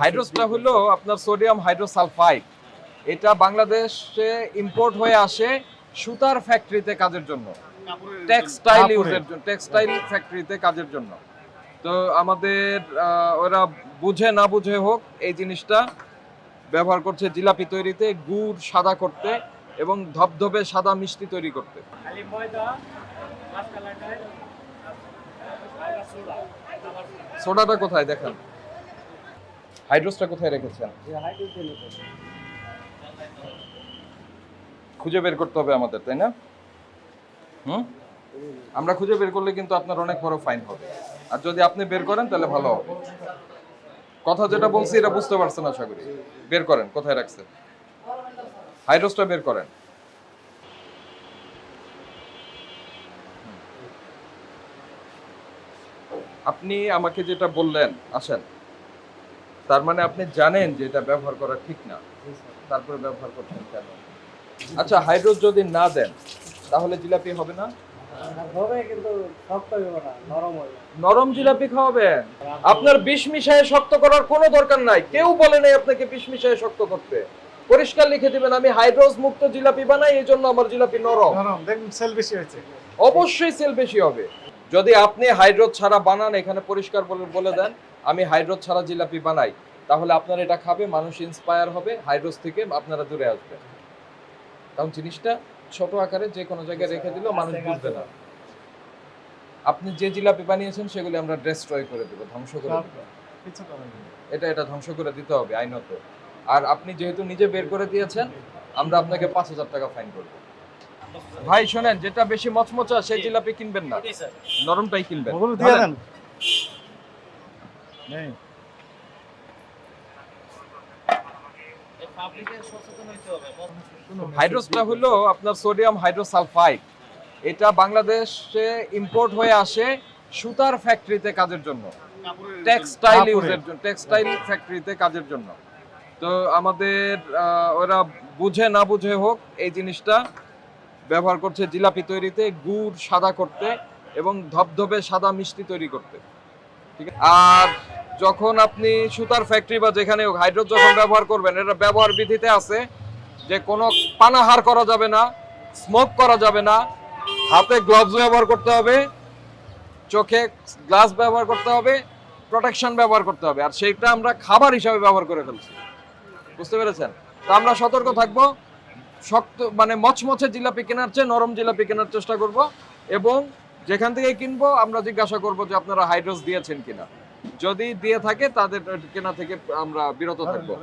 হাইড্রোসটা হলো আপনার sodium hydrosulphide. এটা বাংলাদেশে ইম্পোর্ট হয়ে আসে সুতার ফ্যাক্টরিতে কাজের জন্য, টেক্সটাইল ইউজের জন্য, টেক্সটাইল ফ্যাক্টরিতে কাজের জন্য। তো আমাদের ওরা বুঝে না বুঝে হোক এই জিনিসটা ব্যবহার করছে জিলাপি তৈরিতে, গুড় সাদা করতে এবং ধবধবে সাদা মিষ্টি তৈরি করতে। সোডাটা কোথায় দেখেন, হাইড্রোসটা কোথায় রেখেছেন? খুঁজে বের করতে হবে আমাদের, তাই না? আমরা খুঁজে বের করলে কিন্তু আপনার অনেক বড় ফাইন হবে, আর যদি আপনি বের করেন তাহলে ভালো হবে। কথা যেটা বলছি এটা বুঝতে পারছেন আশা করি। বের করেন কোথায় রাখছেন, হাইড্রোসটা বের করেন। আপনি আমাকে যেটা বললেন আসেন, তার মানে আপনি জানেন যে এটা ব্যবহার করা ঠিক না, তারপরে ব্যবহার করছেন কেন? আচ্ছা, হাইড্রোস যদি না দেন তাহলে জিলাপি হবে না? হবে কিন্তু শক্ত হবে না, নরম হবে। নরম জিলাপি খাওয়াবেন? আপনার বিষ মিশায় শক্ত করার কোনো দরকার নাই, কেউ বলে নাই আপনাকে বিষ মিশায় শক্ত করতে। পরিষ্কার লিখে দিবেন আমি হাইড্রোস মুক্ত জিলাপি বানাই, এই জন্য আমার জিলাপি নরম। নরম দেখুন, সেল বেশি হয়েছে। অবশ্যই সেল বেশি হবে। যদি আপনি হাইড্রোস ছাড়া বানান, এখানে পরিষ্কার বলে দেন আমি হাইড্রোস ছাড়া জিলাপি বানাই, তাহলে আপনার এটা খাবে মানুষ ইন্সপায়ার হবে, হাইড্রোস থেকে আপনারা দূরে আসবেন। কারণ জিনিসটা ছোট আকারে যে কোনো জায়গায় রেখে দিলেও মানুষ বুঝবে না। আপনি যে জিলাপি বানিয়েছেন সেগুলি আমরা ডেস্ট্রয় করে দেবো, ধ্বংস করে দেবো। এটা ধ্বংস করে দিতে হবে আইনত। আর আপনি যেহেতু নিজে বের করে দিয়েছেন, আমরা আপনাকে 5,000 টাকা ফাইন করব। ভাই শোনেন, যেটা বেশি মচমচা সেই জিলাপি কিনবেন না, নরমটাই কিনবেন। হাইড্রোসটা হলো আপনার সোডিয়াম হাইড্রোসালফাইড। এটা বাংলাদেশে ইম্পোর্ট হয়ে আসে সুতার ফ্যাক্টরিতে কাজের জন্য, টেক্সটাইল ইউজের জন্য, টেক্সটাইল ফ্যাক্টরিতে কাজের জন্য। তো আমাদের ওরা বুঝে না বুঝে হোক এই জিনিসটা ব্যবহার করছে জিলাপি তৈরিতে, গুড় সাদা করতে এবং ধবধবে সাদা মিষ্টি তৈরি করতে। ঠিক আছে? আর যখন আপনি সুতার ফ্যাক্টরি বা যেখানে হোক হাইড্রোস যখন ব্যবহার করবেন, এটা ব্যবহার বিধিতে আছে যে কোনো পানাহার করা যাবে না, স্মোক করা যাবে না, হাতে গ্লাভস ব্যবহার করতে হবে, চোখে গ্লাস ব্যবহার করতে হবে, প্রোটেকশন ব্যবহার করতে হবে। আর সেইটা আমরা খাবার হিসাবে ব্যবহার করে ফেলছি, বুঝতে পেরেছেন? তো আমরা সতর্ক থাকবো, শক্ত মানে মচমচে জিলাপি কেনার চেয়ে নরম জিলাপি কেনার চেষ্টা করব, এবং যেখান থেকে কিনবো আমরা জিজ্ঞাসা করব যে আপনারা হাইড্রোস দিয়েছেন কিনা। যদি দিয়ে থাকে তাদের কেনা থেকে আমরা বিরত থাকবো।